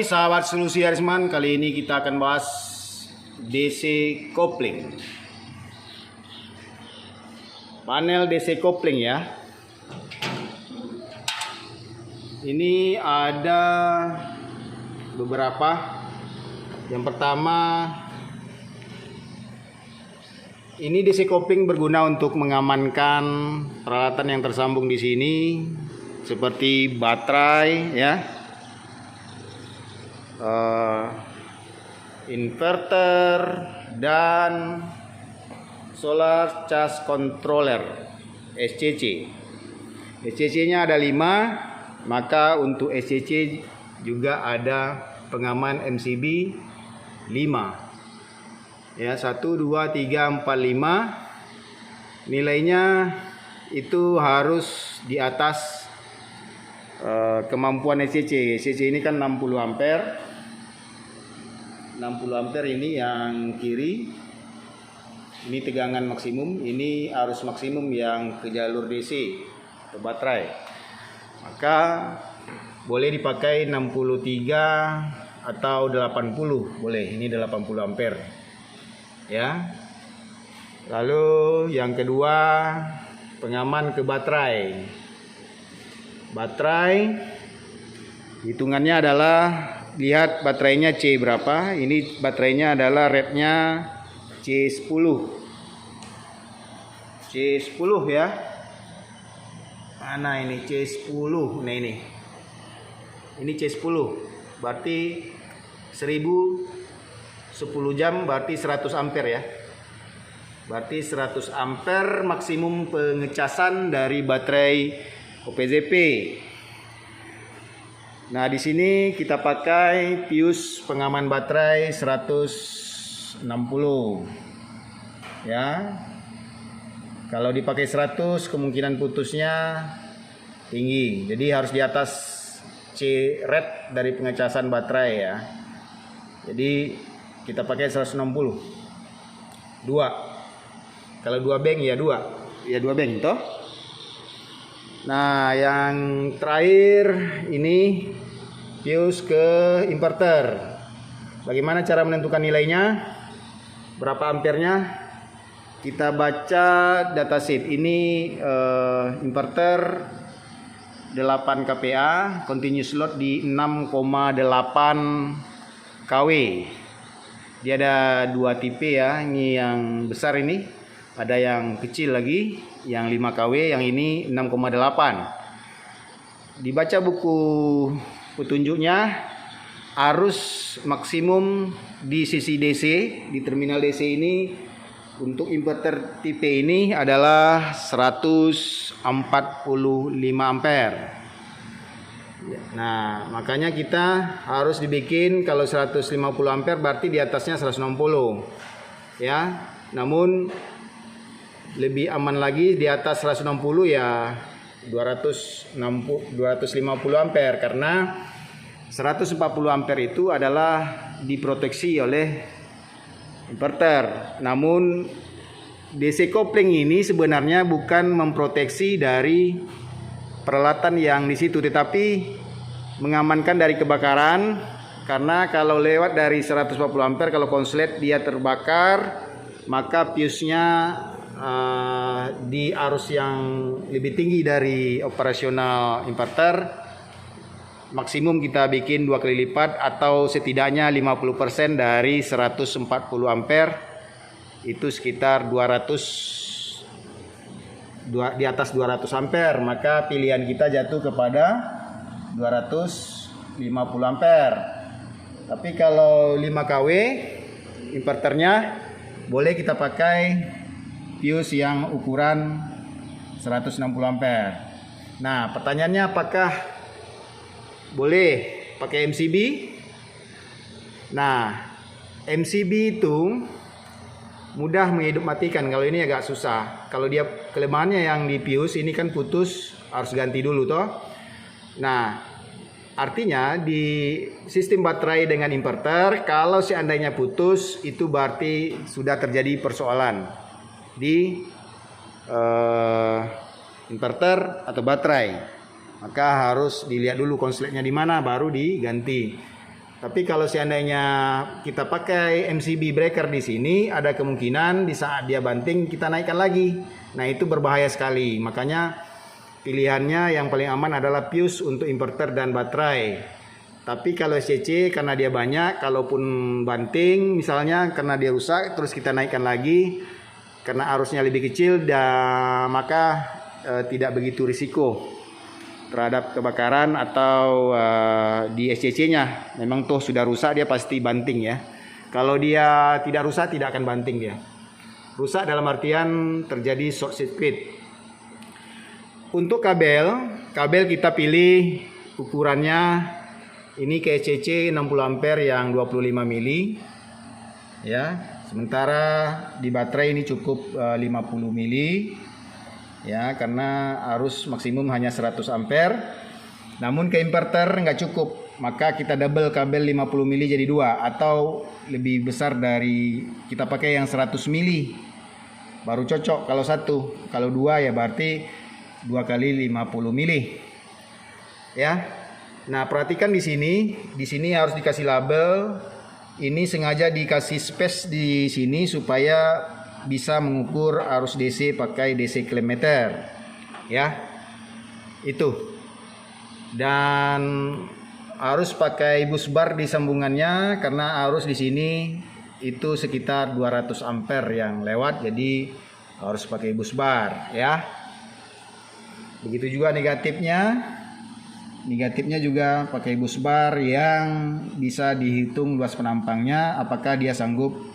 Sahabat Solusi Arisman, kali ini kita akan bahas DC kopling. Panel DC kopling ya. Ini ada beberapa. Yang pertama, ini DC kopling berguna untuk mengamankan peralatan yang tersambung di sini seperti baterai ya. Inverter dan solar charge controller SCC. SCC-nya ada 5, maka untuk SCC juga ada pengaman MCB 5. Ya, 1 2 3 4 5. Nilainya itu harus di atas kemampuan SCC. SCC ini kan 60 ampere. 60 ampere ini yang kiri, ini tegangan maksimum, ini arus maksimum yang ke jalur DC atau baterai. Maka boleh dipakai 63 atau 80, boleh. Ini 80 ampere ya. Lalu yang kedua, pengaman ke baterai. Baterai hitungannya adalah, lihat baterainya C berapa. Ini baterainya adalah rednya C10. C10 ya. Mana ini C10? Nah ini. Ini C10. Berarti 1010 jam berarti 100 ampere ya. Berarti 100 ampere maksimum pengecasan dari baterai OPZP. Nah, di sini kita pakai fuse pengaman baterai 160 ya. Kalau dipakai 100 kemungkinan putusnya tinggi. Jadi harus di atas C red dari pengecasan baterai ya. Jadi kita pakai 160. 2. Kalau 2 bank ya 2. Ya 2 bank toh. Nah, yang terakhir ini fuse ke inverter. Bagaimana cara menentukan nilainya? Berapa ampernya? Kita baca datasheet. Ini inverter 8 kPa, continuous load di 6,8 kW. Dia ada 2 tipe ya. Ini yang besar ini, ada yang kecil lagi, yang 5 kW, yang ini 6,8. Dibaca buku petunjuknya, arus maksimum di sisi DC, di terminal DC ini untuk inverter tipe ini adalah 145 ampere. Nah, makanya kita harus dibikin, kalau 150 ampere berarti di atasnya 160 ya. Namun lebih aman lagi di atas 160 ya 250 ampere, karena 140 ampere itu adalah diproteksi oleh inverter. Namun DC kopling ini sebenarnya bukan memproteksi dari peralatan yang di situ, tetapi mengamankan dari kebakaran. Karena kalau lewat dari 140 ampere, kalau konslet dia terbakar, maka fuse-nya di arus yang lebih tinggi dari operasional inverter, maksimum kita bikin 2 kali lipat atau setidaknya 50% dari 140 ampere, itu sekitar 200, di atas 200 ampere. Maka pilihan kita jatuh kepada 250 ampere. Tapi kalau 5 kW inverternya, boleh kita pakai fuse yang ukuran 160 ampere. Nah, pertanyaannya apakah boleh pakai MCB? Nah, MCB itu mudah menghidup matikan. Kalau ini agak susah. Kalau dia kelemahannya yang di fuse ini kan putus, harus ganti dulu toh. Nah, artinya di sistem baterai dengan inverter, kalau seandainya putus, itu berarti sudah terjadi persoalan di inverter atau baterai. Maka harus dilihat dulu konsletnya di mana, baru diganti. Tapi kalau seandainya kita pakai MCB breaker di sini, ada kemungkinan di saat dia banting kita naikkan lagi. Nah, itu berbahaya sekali. Makanya pilihannya yang paling aman adalah fuse untuk inverter dan baterai. Tapi kalau SCC karena dia banyak, kalaupun banting misalnya karena dia rusak, terus kita naikkan lagi karena arusnya lebih kecil, maka tidak begitu risiko terhadap kebakaran atau di SCC-nya. Memang tuh sudah rusak dia pasti banting ya. Kalau dia tidak rusak tidak akan banting dia. Rusak dalam artian terjadi short circuit. Untuk kabel kita pilih ukurannya ini ke SCC 60 ampere yang 25 mili ya. Sementara di baterai ini cukup 50 mili. Ya, karena arus maksimum hanya 100 ampere. Namun ke inverter nggak cukup, maka kita double kabel 50 mili jadi 2 atau lebih besar dari kita pakai yang 100 mili. Baru cocok kalau 1. Kalau 2 ya berarti 2 kali 50 mili. Ya. Nah, perhatikan di sini harus dikasih label. Ini sengaja dikasih space di sini supaya bisa mengukur arus DC pakai DC kilometer ya, itu. Dan harus pakai bus bar di sambungannya karena arus di sini itu sekitar 200 ampere yang lewat, jadi harus pakai bus bar ya. Begitu juga negatifnya juga pakai bus bar yang bisa dihitung luas penampangnya, apakah dia sanggup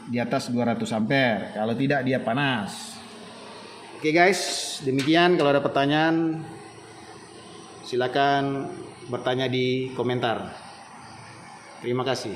di atas 200 ampere. Kalau tidak dia panas. Oke guys, demikian. Kalau ada pertanyaan silakan bertanya di komentar. Terima kasih.